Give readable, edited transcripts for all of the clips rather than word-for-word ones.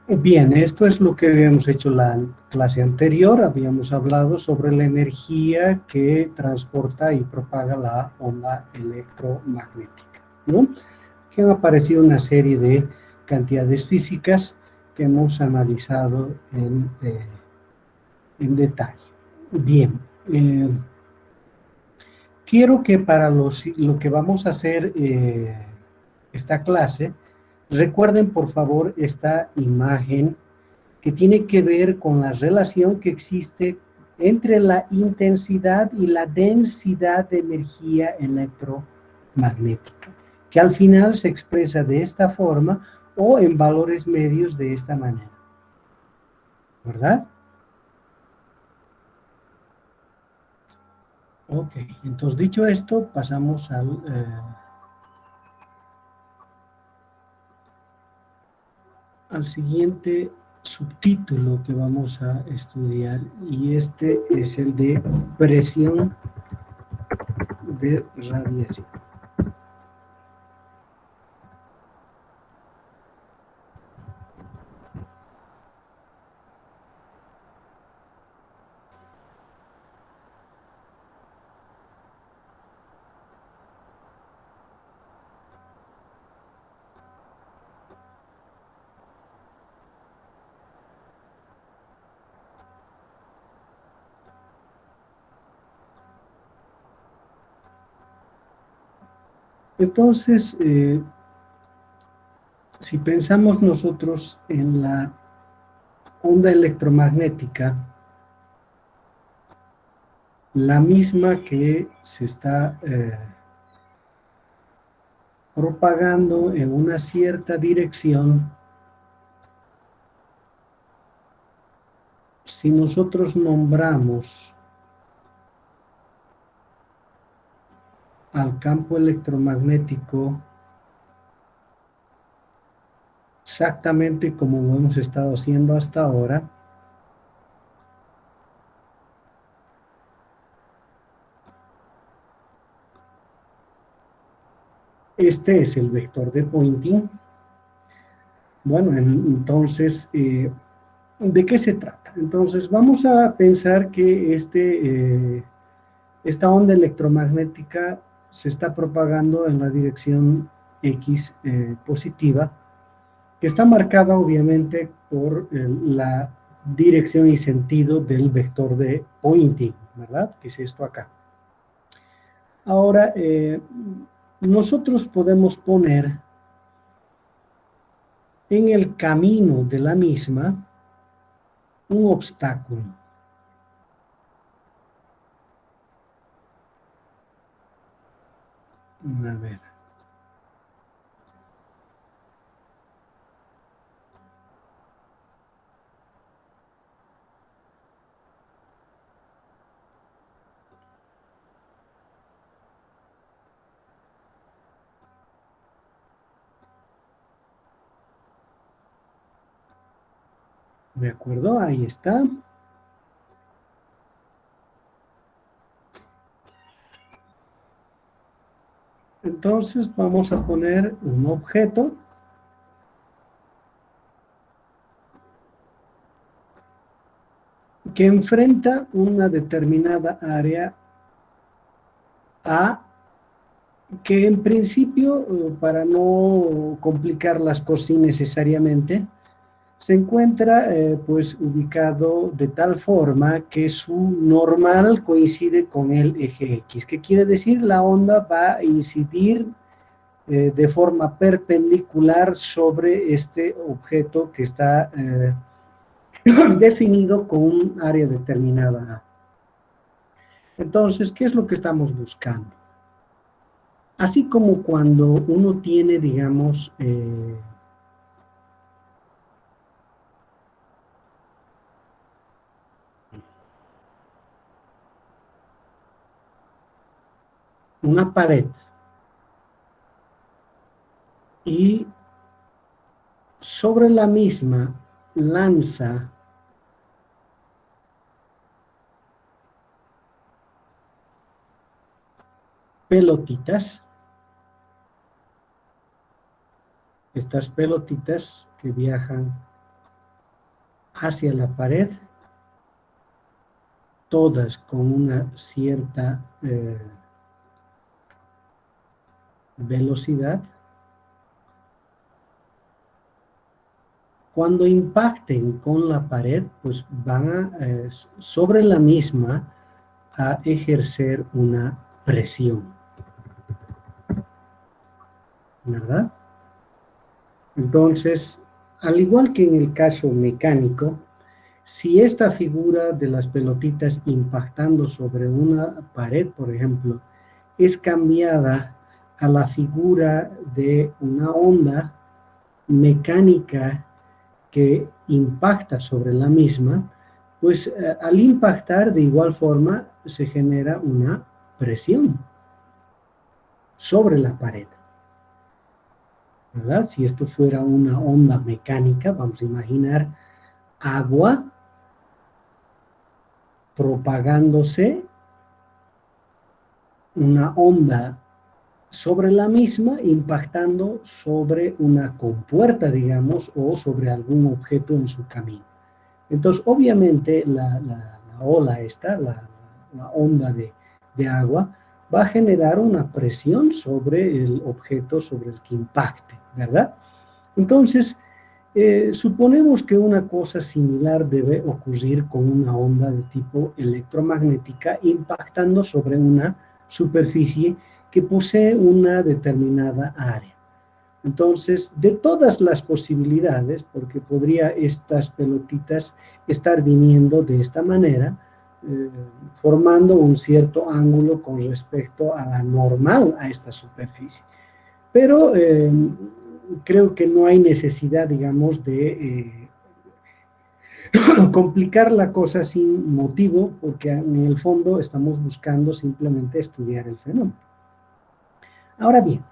Bien, esto es lo que habíamos hecho la clase anterior. Habíamos hablado sobre la energía que transporta y propaga la onda electromagnética, ¿no? Que han aparecido una serie de cantidades físicas que hemos analizado en detalle. Bien, quiero que para lo que vamos a hacer esta clase, recuerden por favor esta imagen que tiene que ver con la relación que existe entre la intensidad y la densidad de energía electromagnética, que al final se expresa de esta forma o en valores medios de esta manera, ¿verdad? Ok, entonces dicho esto, pasamos al siguiente subtítulo que vamos a estudiar, y este es el de presión de radiación. Entonces, si pensamos nosotros en la onda electromagnética, la misma que se está propagando en una cierta dirección, si nosotros nombramos al campo electromagnético exactamente como lo hemos estado haciendo hasta ahora, este es el vector de Poynting. Bueno, entonces, ¿de qué se trata? Entonces, vamos a pensar que esta onda electromagnética se está propagando en la dirección X positiva, que está marcada obviamente por la dirección y sentido del vector de Poynting, ¿verdad? Que es esto acá. Ahora, nosotros podemos poner en el camino de la misma un obstáculo. A ver. ¿De acuerdo? Ahí está. Entonces vamos a poner un objeto que enfrenta una determinada área A, que en principio, para no complicar las cosas innecesariamente, se encuentra pues ubicado de tal forma que su normal coincide con el eje X. ¿Qué quiere decir? La onda va a incidir de forma perpendicular sobre este objeto que está definido con un área determinada. Entonces, ¿qué es lo que estamos buscando? Así como cuando uno tiene, digamos, una pared y sobre la misma lanza pelotitas, estas pelotitas que viajan hacia la pared, todas con una cierta velocidad. Cuando impacten con la pared, pues van a, sobre la misma a ejercer una presión, ¿verdad? Entonces, al igual que en el caso mecánico, si esta figura de las pelotitas impactando sobre una pared, por ejemplo, es cambiada a la figura de una onda mecánica que impacta sobre la misma, pues al impactar de igual forma se genera una presión sobre la pared, ¿verdad? Si esto fuera una onda mecánica, vamos a imaginar agua propagándose, una onda sobre la misma, impactando sobre una compuerta, digamos, o sobre algún objeto en su camino. Entonces, obviamente, la ola esta, la onda de agua, va a generar una presión sobre el objeto sobre el que impacte, ¿verdad? Entonces, suponemos que una cosa similar debe ocurrir con una onda de tipo electromagnética impactando sobre una superficie que posee una determinada área. Entonces, de todas las posibilidades, porque podría estas pelotitas estar viniendo de esta manera, formando un cierto ángulo con respecto a la normal a esta superficie. Pero creo que no hay necesidad, digamos, de complicar la cosa sin motivo, porque en el fondo estamos buscando simplemente estudiar el fenómeno. Ahora bien,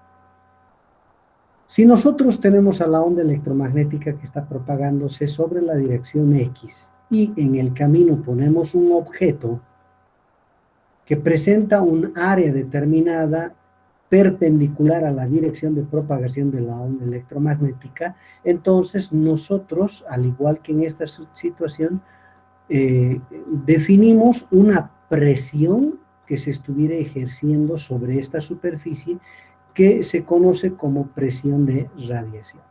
si nosotros tenemos a la onda electromagnética que está propagándose sobre la dirección X y en el camino ponemos un objeto que presenta un área determinada perpendicular a la dirección de propagación de la onda electromagnética, entonces nosotros, al igual que en esta situación, definimos una presión que se estuviera ejerciendo sobre esta superficie que se conoce como presión de radiación.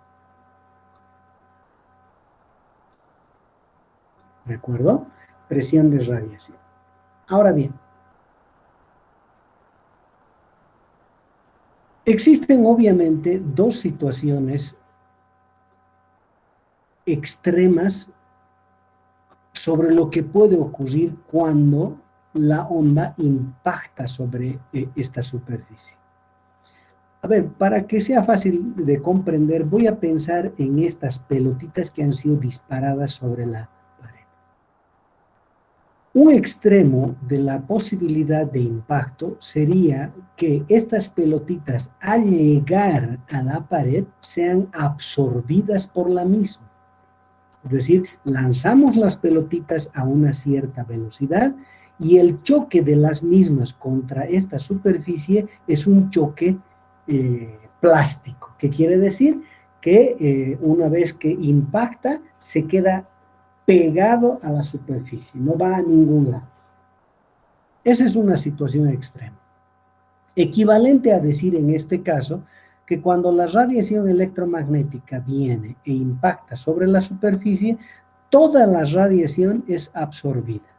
¿De acuerdo? Presión de radiación. Ahora bien, existen obviamente dos situaciones extremas sobre lo que puede ocurrir cuando la onda impacta sobre esta superficie. A ver, para que sea fácil de comprender, voy a pensar en estas pelotitas que han sido disparadas sobre la pared. Un extremo de la posibilidad de impacto sería que estas pelotitas, al llegar a la pared, sean absorbidas por la misma. Es decir, lanzamos las pelotitas a una cierta velocidad y el choque de las mismas contra esta superficie es un choque plástico, que quiere decir que una vez que impacta se queda pegado a la superficie, no va a ningún lado. Esa es una situación extrema. Equivalente a decir en este caso que cuando la radiación electromagnética viene e impacta sobre la superficie, toda la radiación es absorbida,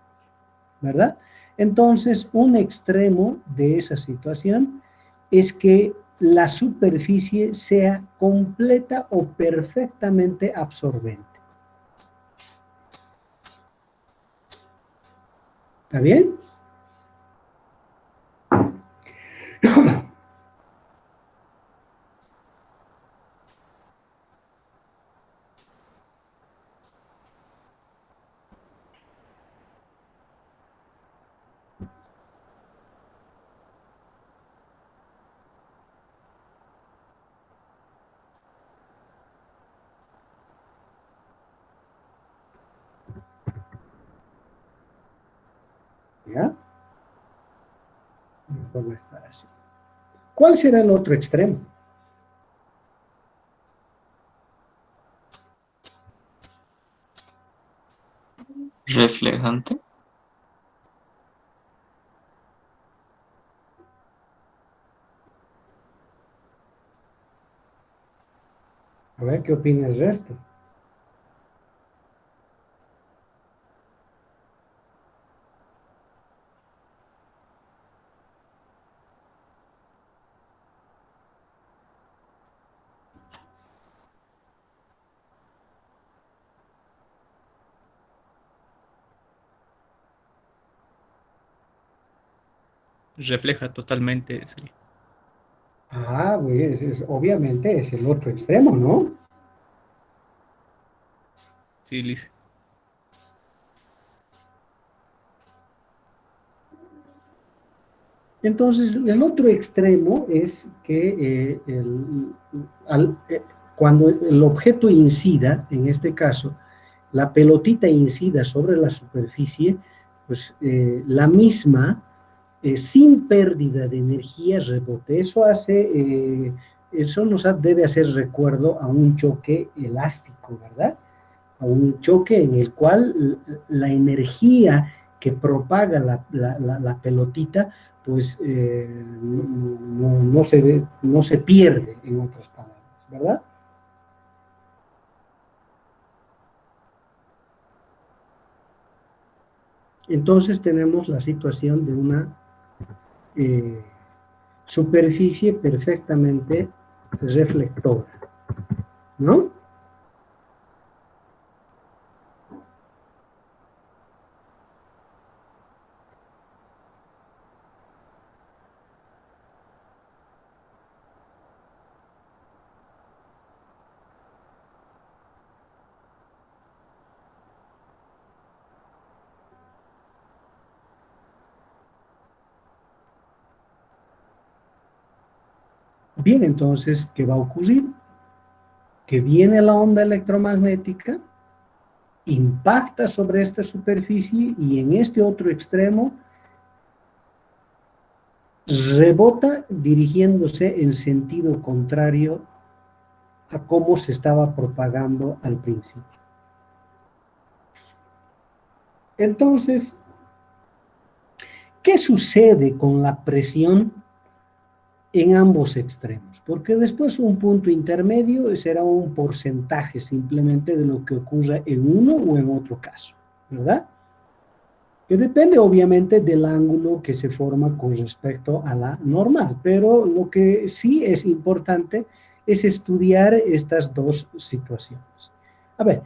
¿verdad? Entonces, un extremo de esa situación es que la superficie sea completa o perfectamente absorbente. ¿Está bien? ¿Ya? Mejor estar así. ¿Cuál será el otro extremo? reflejante. A ver, ¿qué opina el resto? Refleja totalmente. Sí, Ah, pues obviamente es el otro extremo, ¿no? sí, Liz. Entonces, el otro extremo es que cuando el objeto incida, en este caso, la pelotita incida sobre la superficie, pues la misma, sin pérdida de energía, rebote. Eso nos debe hacer recuerdo a un choque elástico, ¿verdad? A un choque en el cual la energía que propaga la pelotita, pues no se pierde, en otras palabras, ¿verdad? Entonces tenemos la situación de una eh, superficie perfectamente reflectora, ¿no? Bien, entonces, ¿qué va a ocurrir? Que viene la onda electromagnética, impacta sobre esta superficie y en este otro extremo rebota dirigiéndose en sentido contrario a cómo se estaba propagando al principio. Entonces, ¿qué sucede con la presión en ambos extremos? Porque después un punto intermedio será un porcentaje simplemente de lo que ocurra en uno o en otro caso, ¿verdad? Que depende obviamente del ángulo que se forma con respecto a la normal, pero lo que sí es importante es estudiar estas dos situaciones. A ver,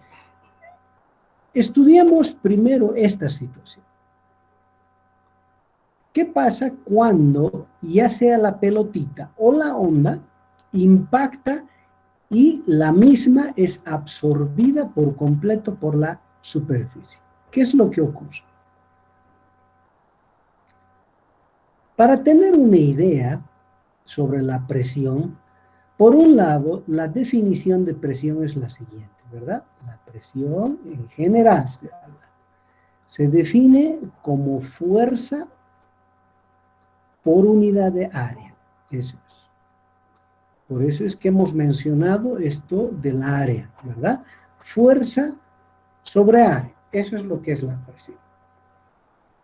estudiemos primero esta situación. ¿Qué pasa cuando ya sea la pelotita o la onda impacta y la misma es absorbida por completo por la superficie? ¿Qué es lo que ocurre? Para tener una idea sobre la presión, por un lado, la definición de presión es la siguiente, ¿verdad? La presión en general se define como fuerza por unidad de área. Eso es. Por eso es que hemos mencionado esto del área, ¿verdad? Fuerza sobre área. Eso es lo que es la presión.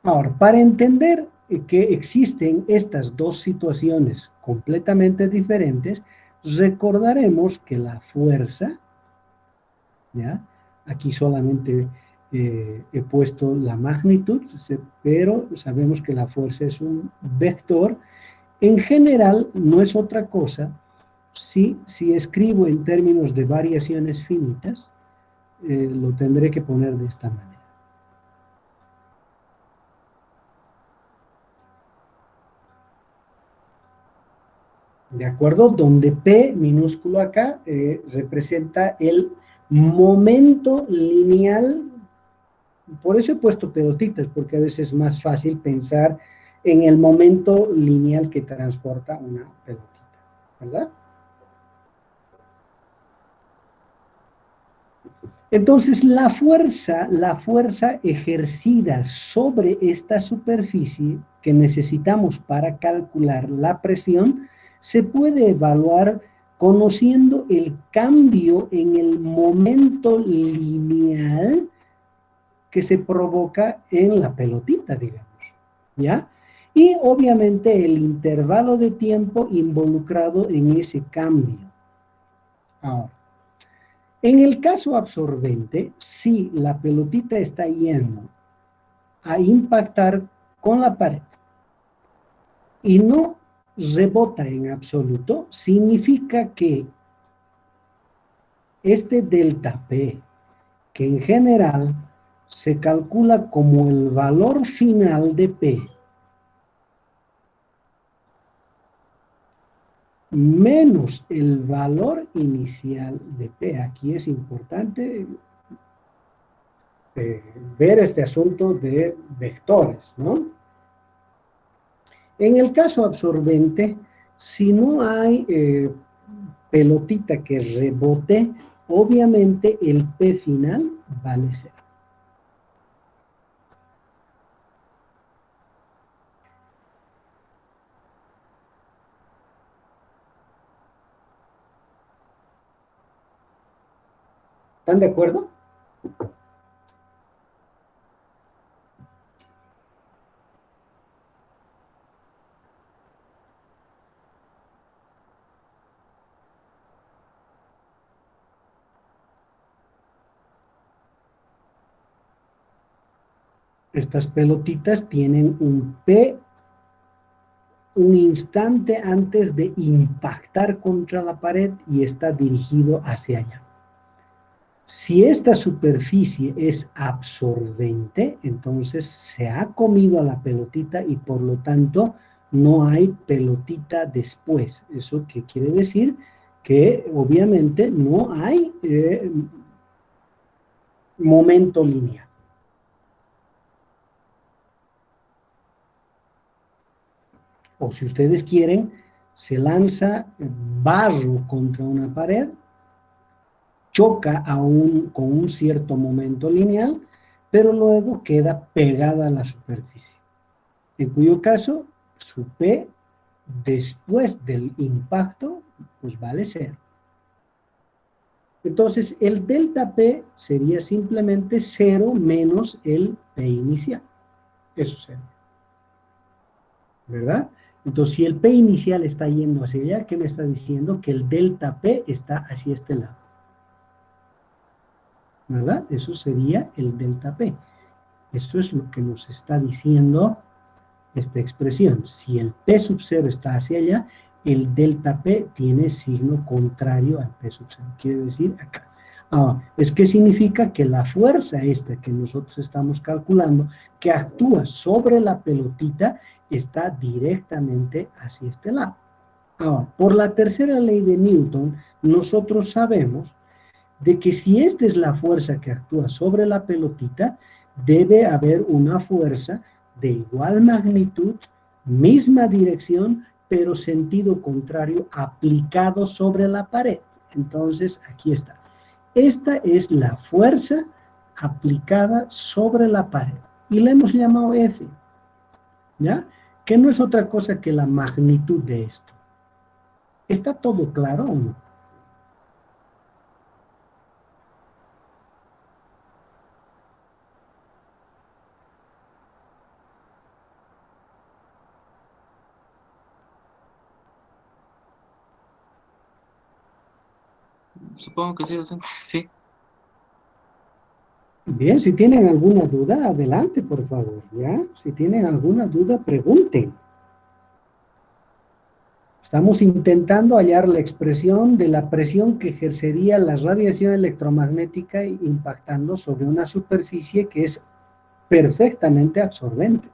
Ahora, para entender que existen estas dos situaciones completamente diferentes, recordaremos que la fuerza, ¿ya? Aquí solamente he puesto la magnitud, pero sabemos que la fuerza es un vector. En general, no es otra cosa si escribo en términos de variaciones finitas, lo tendré que poner de esta manera. ¿De acuerdo? Donde P minúsculo acá representa el momento lineal. Por eso he puesto pelotitas, porque a veces es más fácil pensar en el momento lineal que transporta una pelotita, ¿verdad? Entonces, la fuerza ejercida sobre esta superficie que necesitamos para calcular la presión se puede evaluar conociendo el cambio en el momento lineal que se provoca en la pelotita, digamos, ¿ya? Y obviamente el intervalo de tiempo involucrado en ese cambio. Ahora, en el caso absorbente, si la pelotita está yendo a impactar con la pared y no rebota en absoluto, significa que este delta P, que en general se calcula como el valor final de P, menos el valor inicial de P. Aquí es importante ver este asunto de vectores, ¿no? En el caso absorbente, si no hay pelotita que rebote, obviamente el P final vale 0. ¿Están de acuerdo? Estas pelotitas tienen un P un instante antes de impactar contra la pared y está dirigido hacia allá. Si esta superficie es absorbente, entonces se ha comido a la pelotita y por lo tanto no hay pelotita después. ¿Eso qué quiere decir? Que obviamente no hay momento lineal. O si ustedes quieren, se lanza barro contra una pared, choca con un cierto momento lineal, pero luego queda pegada a la superficie. En cuyo caso, su P después del impacto, pues vale 0. Entonces, el delta P sería simplemente 0 menos el P inicial. Eso sería. ¿Verdad? Entonces, si el P inicial está yendo hacia allá, ¿qué me está diciendo? Que el delta P está hacia este lado. ¿Verdad? Eso sería el delta P. Eso es lo que nos está diciendo esta expresión. Si el P sub 0 está hacia allá, el delta P tiene signo contrario al P sub 0. Quiere decir acá. Ahora, ¿qué significa? Que la fuerza esta que nosotros estamos calculando, que actúa sobre la pelotita, está directamente hacia este lado. Ahora, por la tercera ley de Newton, nosotros sabemos de que si esta es la fuerza que actúa sobre la pelotita, debe haber una fuerza de igual magnitud, misma dirección, pero sentido contrario aplicado sobre la pared. Entonces, aquí está. Esta es la fuerza aplicada sobre la pared. Y la hemos llamado F. ¿Ya? Que no es otra cosa que la magnitud de esto. ¿Está todo claro o no? Supongo que sí, docente. Sí. Bien, si tienen alguna duda, adelante, por favor, ¿ya? Si tienen alguna duda, pregunten. Estamos intentando hallar la expresión de la presión que ejercería la radiación electromagnética impactando sobre una superficie que es perfectamente absorbente.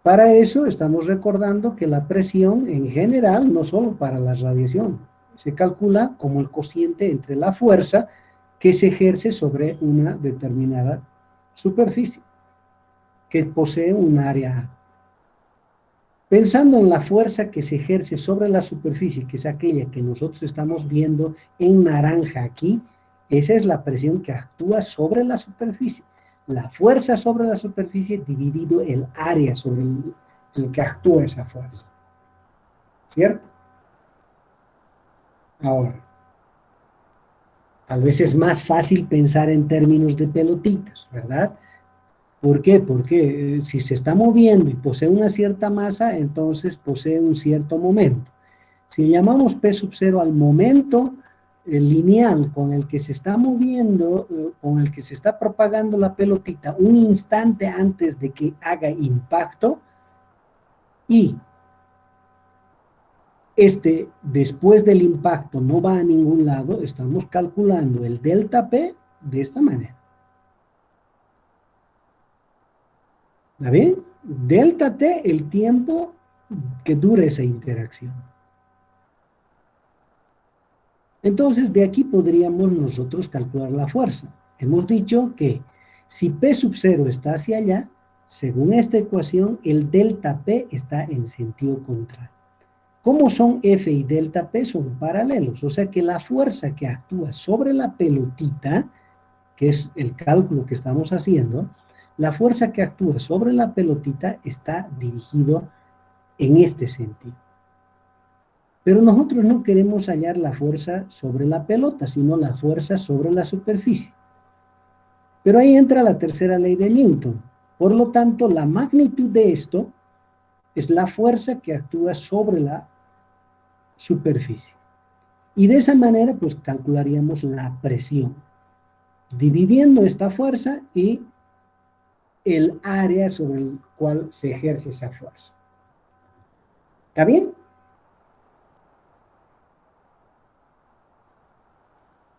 Para eso estamos recordando que la presión en general, no solo para la radiación, se calcula como el cociente entre la fuerza que se ejerce sobre una determinada superficie que posee un área A. Pensando en la fuerza que se ejerce sobre la superficie, que es aquella que nosotros estamos viendo en naranja aquí, esa es la presión que actúa sobre la superficie. La fuerza sobre la superficie dividido el área sobre el que actúa esa fuerza. ¿Cierto? Ahora, Tal vez es más fácil pensar en términos de pelotitas, ¿verdad? ¿Por qué? Porque si se está moviendo y posee una cierta masa, entonces posee un cierto momento. Si llamamos P sub 0 al momento lineal con el que se está moviendo, con el que se está propagando la pelotita, un instante antes de que haga impacto, y después del impacto no va a ningún lado, estamos calculando el delta P de esta manera. ¿Está bien? Delta T, el tiempo que dura esa interacción. Entonces, de aquí podríamos nosotros calcular la fuerza. Hemos dicho que si P sub 0 está hacia allá, según esta ecuación, el delta P está en sentido contrario. ¿Cómo son F y delta P? Son paralelos, o sea que la fuerza que actúa sobre la pelotita, que es el cálculo que estamos haciendo, la fuerza que actúa sobre la pelotita está dirigido en este sentido. Pero nosotros no queremos hallar la fuerza sobre la pelota, sino la fuerza sobre la superficie. Pero ahí entra la tercera ley de Newton. Por lo tanto, la magnitud de esto es la fuerza que actúa sobre la superficie. Y de esa manera, pues calcularíamos la presión, dividiendo esta fuerza y el área sobre el cual se ejerce esa fuerza. ¿Está bien?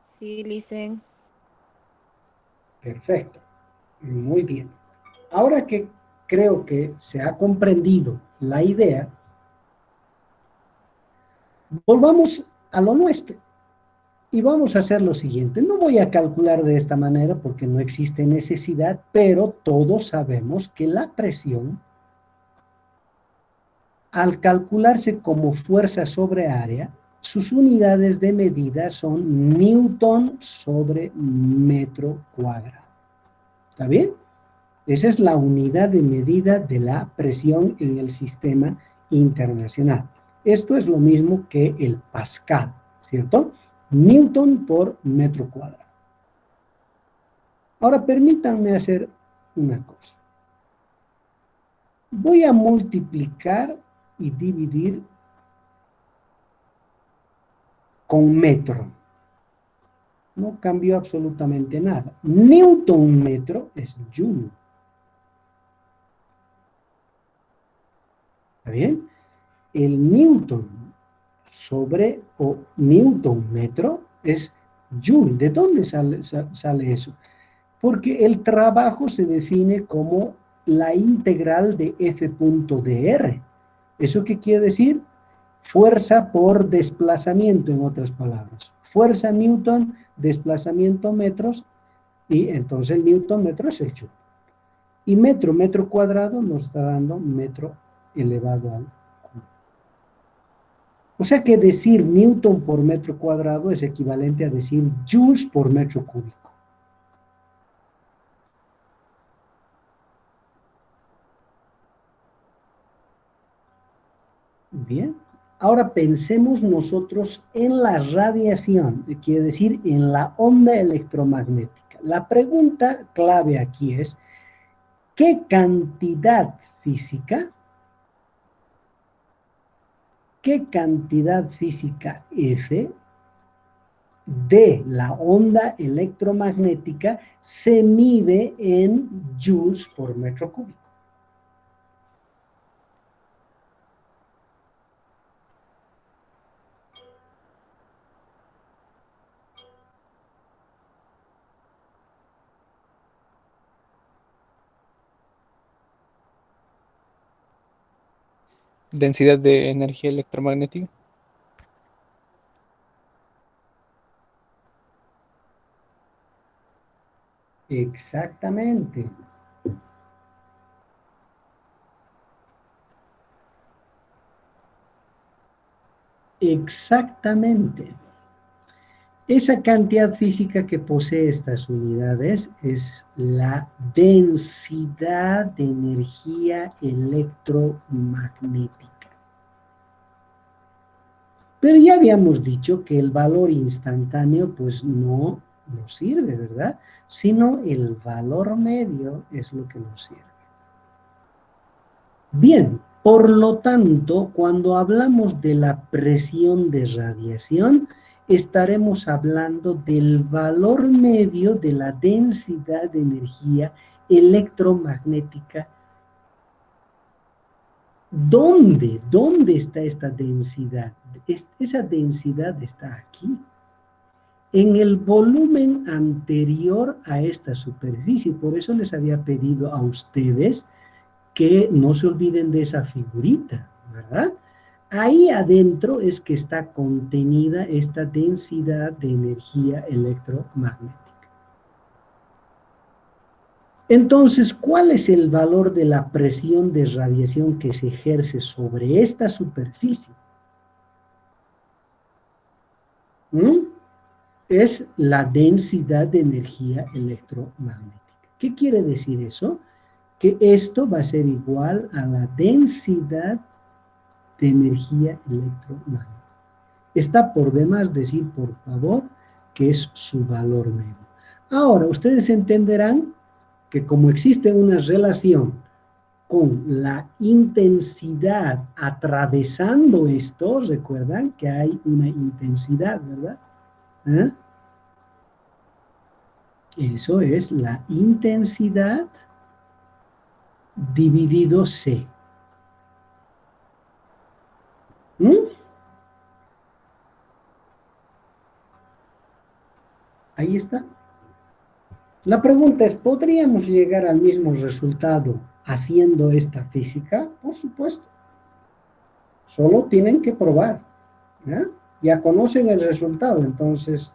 Sí, listen. Perfecto. Muy bien. Ahora que creo que se ha comprendido la idea, volvamos a lo nuestro. Y vamos a hacer lo siguiente. No voy a calcular de esta manera porque no existe necesidad, pero todos sabemos que la presión, al calcularse como fuerza sobre área, sus unidades de medida son newton sobre metro cuadrado. ¿Está bien? Esa es la unidad de medida de la presión en el sistema internacional. Esto es lo mismo que el Pascal, ¿cierto? Newton por metro cuadrado. Ahora permítanme hacer una cosa. Voy a multiplicar y dividir con metro. No cambió absolutamente nada. Newton metro es joule. ¿Está bien? El newton sobre o newton metro es joule. ¿De dónde sale eso? Porque el trabajo se define como la integral de F punto dr. ¿Eso qué quiere decir? Fuerza por desplazamiento, en otras palabras. Fuerza newton, desplazamiento metros, y entonces el newton metro es el joule. Y metro cuadrado nos está dando metro elevado al cubo. O sea que decir newton por metro cuadrado es equivalente a decir joules por metro cúbico. Bien. Ahora pensemos nosotros en la radiación, quiere decir en la onda electromagnética. La pregunta clave aquí es, ¿qué cantidad física F de la onda electromagnética se mide en joules por metro cúbico? Densidad de energía electromagnética. Exactamente. Exactamente. Esa cantidad física que posee estas unidades es la densidad de energía electromagnética. Pero ya habíamos dicho que el valor instantáneo pues no nos sirve, ¿verdad? Sino el valor medio es lo que nos sirve. Bien, por lo tanto, cuando hablamos de la presión de radiación, estaremos hablando del valor medio de la densidad de energía electromagnética. ¿Dónde? ¿Dónde está esta densidad? Esa densidad está aquí, en el volumen anterior a esta superficie. Por eso les había pedido a ustedes que no se olviden de esa figurita, ¿verdad? Ahí adentro es que está contenida esta densidad de energía electromagnética. Entonces, ¿cuál es el valor de la presión de radiación que se ejerce sobre esta superficie? Es la densidad de energía electromagnética. ¿Qué quiere decir eso? Que esto va a ser igual a la densidad de energía electromagnética. Está por demás decir, por favor, que es su valor medio. Ahora, ustedes entenderán que como existe una relación con la intensidad atravesando esto, recuerdan que hay una intensidad, ¿verdad? ¿Eh? Eso es la intensidad dividido C. Ahí está. La pregunta es, ¿podríamos llegar al mismo resultado haciendo esta física? Por supuesto. Solo tienen que probar. ¿Ya? Ya conocen el resultado, entonces...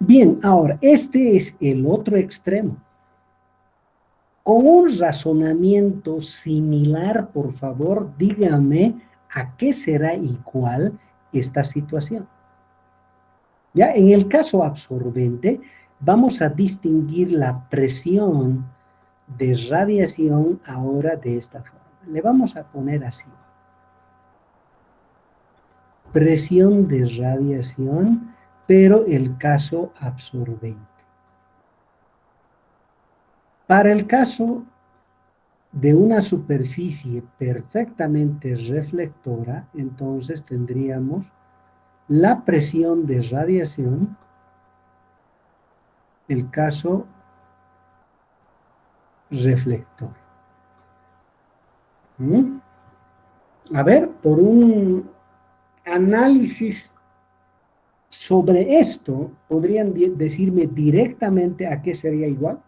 Bien, ahora, este es el otro extremo. Con un razonamiento similar, por favor, dígame a qué será igual esta situación. Ya, en el caso absorbente, vamos a distinguir la presión de radiación ahora de esta forma. Le vamos a poner así. Presión de radiación, pero el caso absorbente. Para el caso de una superficie perfectamente reflectora, entonces tendríamos la presión de radiación, el caso reflector. A ver, por un análisis sobre esto, ¿podrían decirme directamente a qué sería igual?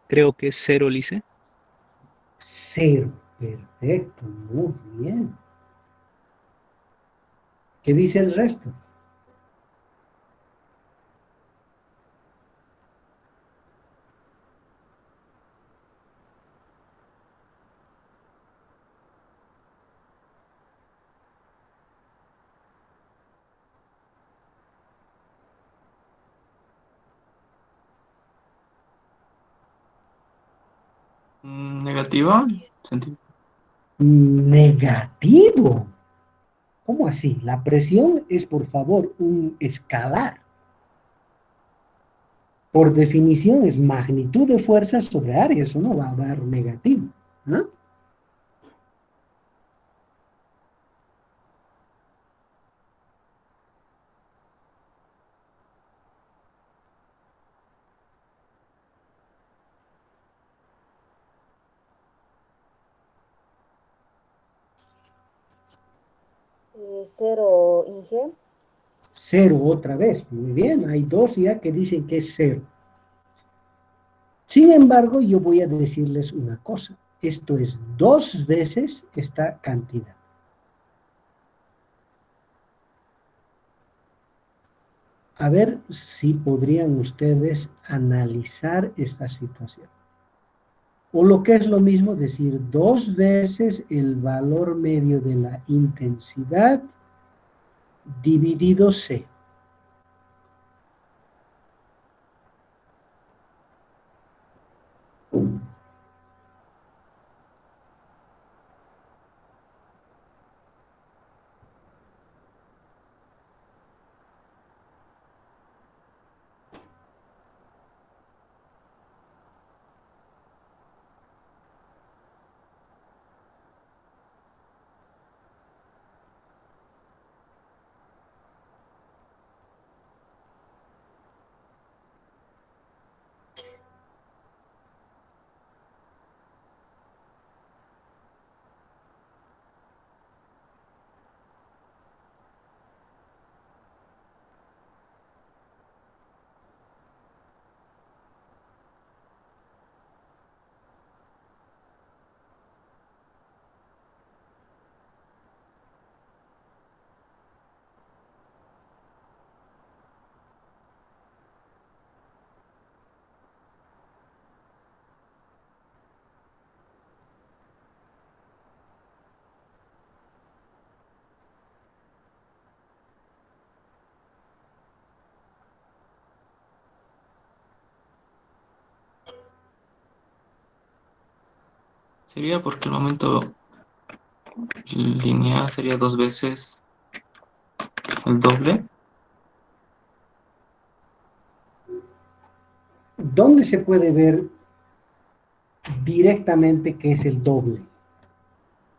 Creo que es cero, Lice. Cero. Perfecto, muy bien. ¿Qué dice el resto? Negativo. Negativo. ¿Cómo así? La presión es, por favor, un escalar. Por definición es magnitud de fuerza sobre área, eso no va a dar negativo. ¿No? Cero, Inge. Cero otra vez. Muy bien, hay dos ya que dicen que es cero. Sin embargo, yo voy a decirles una cosa. Esto es 2 veces esta cantidad. A ver si podrían ustedes analizar esta situación. O lo que es lo mismo, decir 2 veces el valor medio de la intensidad dividido C. Sería porque el momento lineal sería 2 veces el doble. ¿Dónde se puede ver directamente que es el doble?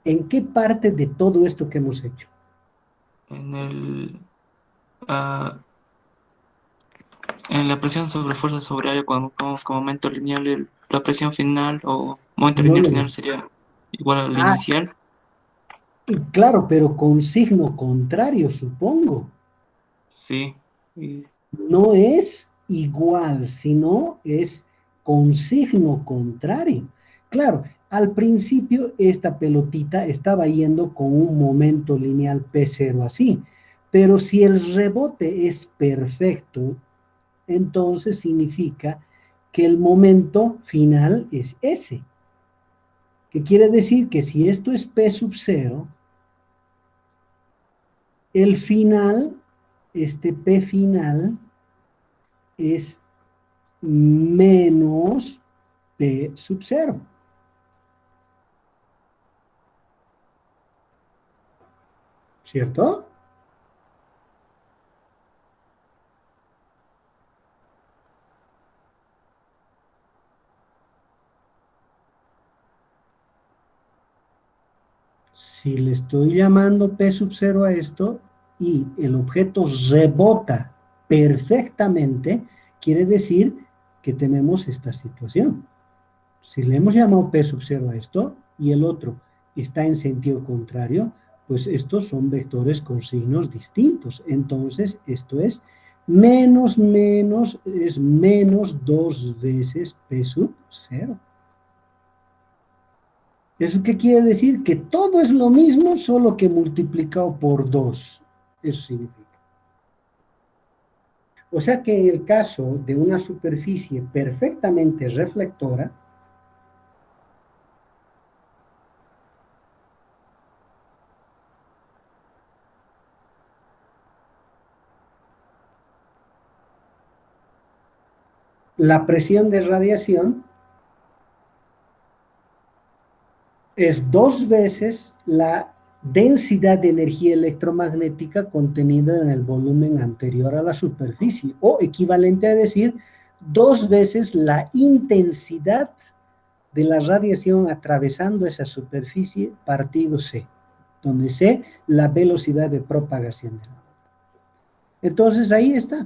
¿En qué parte de todo esto que hemos hecho? En el, ah, en la presión sobre fuerza sobre área, cuando vamos con momento lineal, la presión final o momento No, lineal no, no. final sería igual al Ah, inicial. claro, pero con signo contrario, supongo. Sí. Y No es igual, sino es con signo contrario. Claro, al principio esta pelotita estaba yendo con un momento lineal P0 así, pero si el rebote es perfecto, entonces significa que el momento final es ese. ¿Qué quiere decir? Que si esto es P sub 0, el final, este P final, es menos P sub 0. ¿Cierto? Si le estoy llamando P sub 0 a esto y el objeto rebota perfectamente, quiere decir que tenemos esta situación. Si le hemos llamado P sub 0 a esto y el otro está en sentido contrario, pues estos son vectores con signos distintos. Entonces, esto es menos menos, es menos 2 veces P sub 0. ¿Eso qué quiere decir? Que todo es lo mismo, solo que multiplicado por 2. Eso significa. O sea que en el caso de una superficie perfectamente reflectora, la presión de radiación Es 2 veces la densidad de energía electromagnética contenida en el volumen anterior a la superficie, o equivalente a decir 2 veces la intensidad de la radiación atravesando esa superficie partido C, donde C la velocidad de propagación de la onda. Entonces ahí está.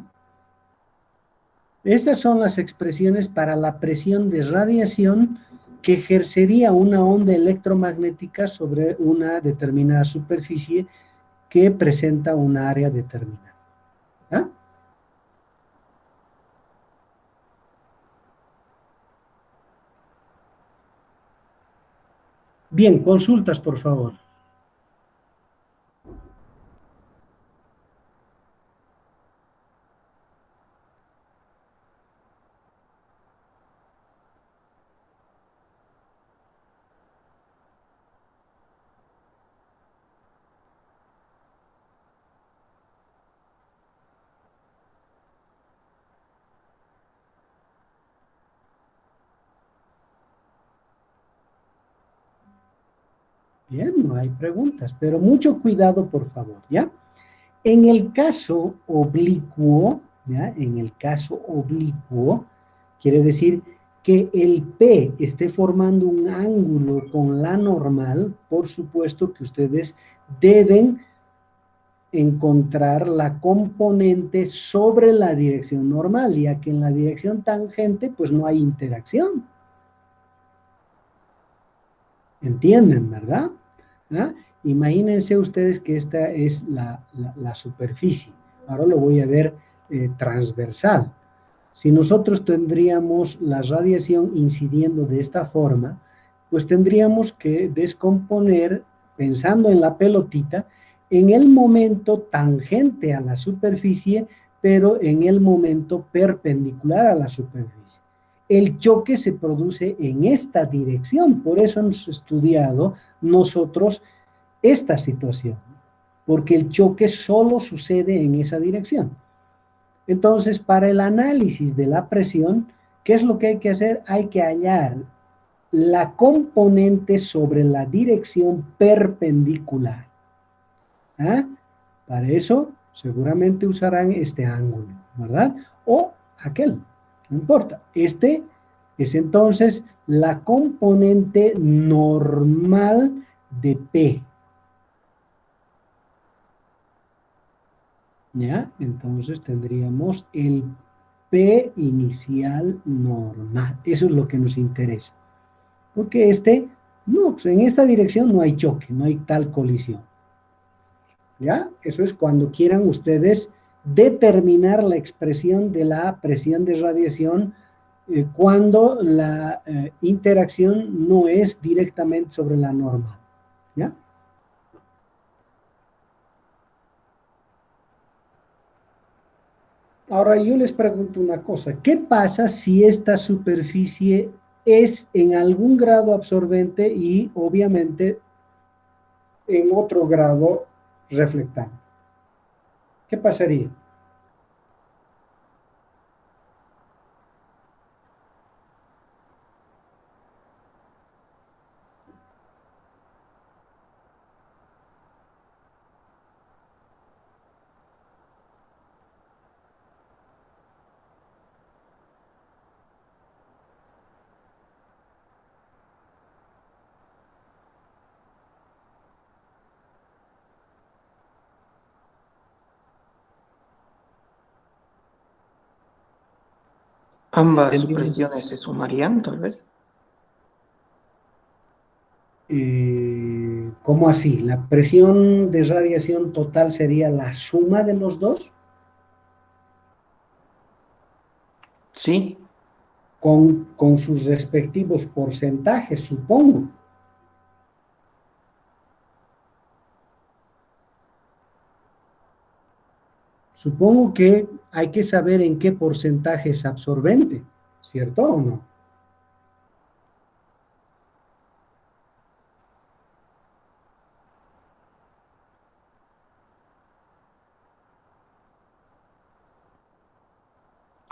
Estas son las expresiones para la presión de radiación que ejercería una onda electromagnética sobre una determinada superficie que presenta un área determinada. ¿Ah? Bien, consultas, por favor. Bien, no hay preguntas, pero mucho cuidado, por favor, ¿ya? En el caso oblicuo, ¿ya? En el caso oblicuo, quiere decir que el P esté formando un ángulo con la normal, por supuesto que ustedes deben encontrar la componente sobre la dirección normal, ya que en la dirección tangente, pues no hay interacción. ¿Entienden, verdad? ¿Ah? Imagínense ustedes que esta es la superficie. Ahora lo voy a ver transversal. Si nosotros tendríamos la radiación incidiendo de esta forma, pues tendríamos que descomponer, pensando en la pelotita, en el momento tangente a la superficie, pero en el momento perpendicular a la superficie. El choque se produce en esta dirección, por eso hemos estudiado nosotros esta situación, porque el choque solo sucede en esa dirección. Entonces, para el análisis de la presión, ¿qué es lo que hay que hacer? Hay que hallar la componente sobre la dirección perpendicular. ¿Ah? Para eso, seguramente usarán este ángulo, ¿verdad? O aquel, no importa. Este es entonces la componente normal de P. ¿Ya? Entonces tendríamos el P inicial normal. Eso es lo que nos interesa. Porque no, pues en esta dirección no hay choque, no hay tal colisión. ¿Ya? Eso es cuando quieran ustedes determinar la expresión de la presión de radiación cuando la interacción no es directamente sobre la normal. ¿Ya? Ahora yo les pregunto una cosa, ¿qué pasa si esta superficie es en algún grado absorbente y obviamente en otro grado reflectante? ¿Qué pasaría? Ambas Tendríamos, presiones se sumarían, tal vez. ¿Cómo así? ¿La presión de radiación total sería la suma de los dos? Sí, Con sus respectivos porcentajes, supongo. Supongo que hay que saber en qué porcentaje es absorbente, ¿cierto o no?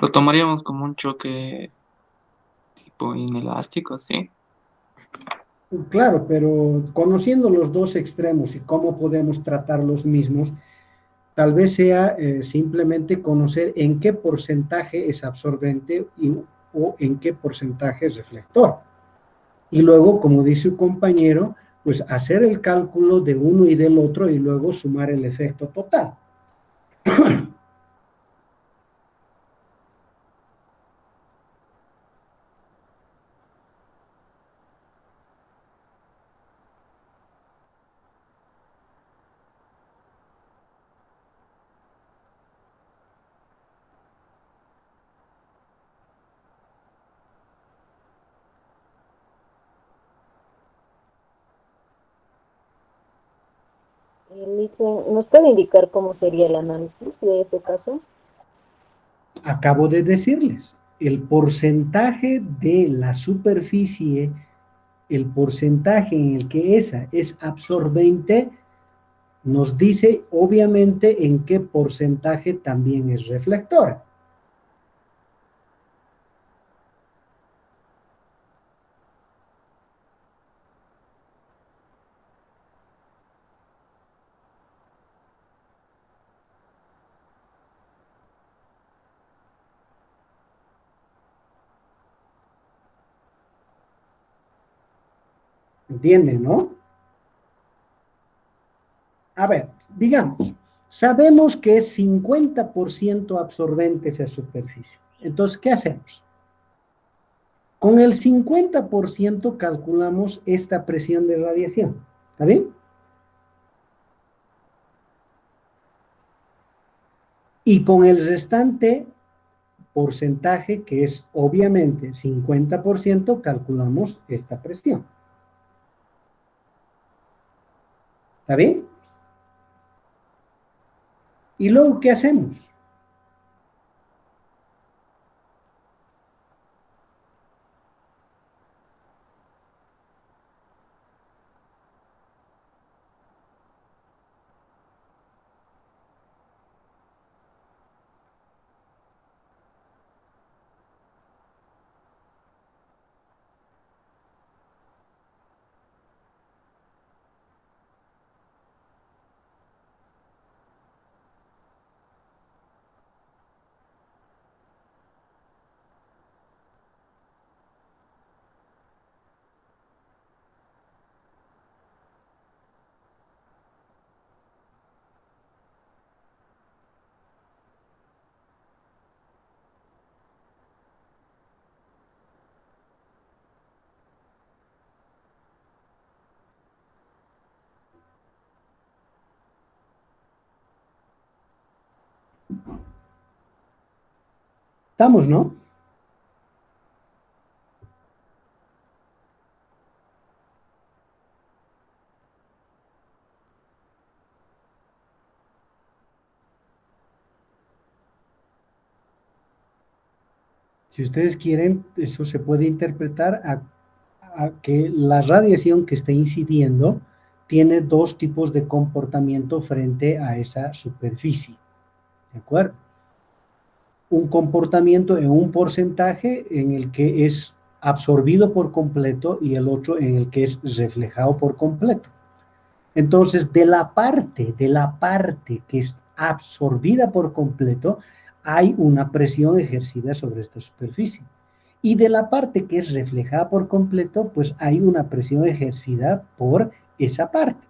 Lo tomaríamos como un choque tipo inelástico, ¿sí? Claro, pero conociendo los dos extremos y cómo podemos tratar los mismos, tal vez sea simplemente conocer en qué porcentaje es absorbente o en qué porcentaje es reflector. Y luego, como dice su compañero, pues hacer el cálculo de uno y del otro y luego sumar el efecto total. ¿Nos puede indicar cómo sería el análisis de ese caso? Acabo de decirles, el porcentaje de la superficie, el porcentaje en el que esa es absorbente, nos dice obviamente en qué porcentaje también es reflectora. ¿Entienden, no? A ver, digamos, sabemos que es 50% absorbente esa superficie. Entonces, ¿qué hacemos? Con el 50% calculamos esta presión de radiación. ¿Está bien? Y con el restante porcentaje, que es obviamente 50%, calculamos esta presión. ¿Está bien? ¿Y luego qué hacemos? Estamos, ¿no? Si ustedes quieren, eso se puede interpretar a que la radiación que está incidiendo tiene dos tipos de comportamiento frente a esa superficie. ¿De acuerdo? Un comportamiento en un porcentaje en el que es absorbido por completo y el otro en el que es reflejado por completo. Entonces, de la parte que es absorbida por completo, hay una presión ejercida sobre esta superficie. Y de la parte que es reflejada por completo, pues hay una presión ejercida por esa parte.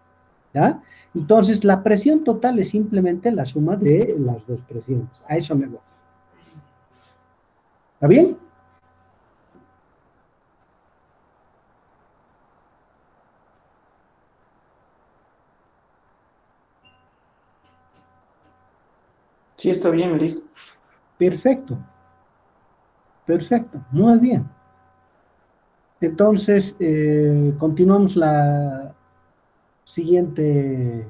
¿Ya? Entonces, la presión total es simplemente la suma de las dos presiones. A eso me voy. ¿Está bien? Sí, está bien, Liz. Perfecto. Perfecto. Muy bien. Entonces, continuamos la siguiente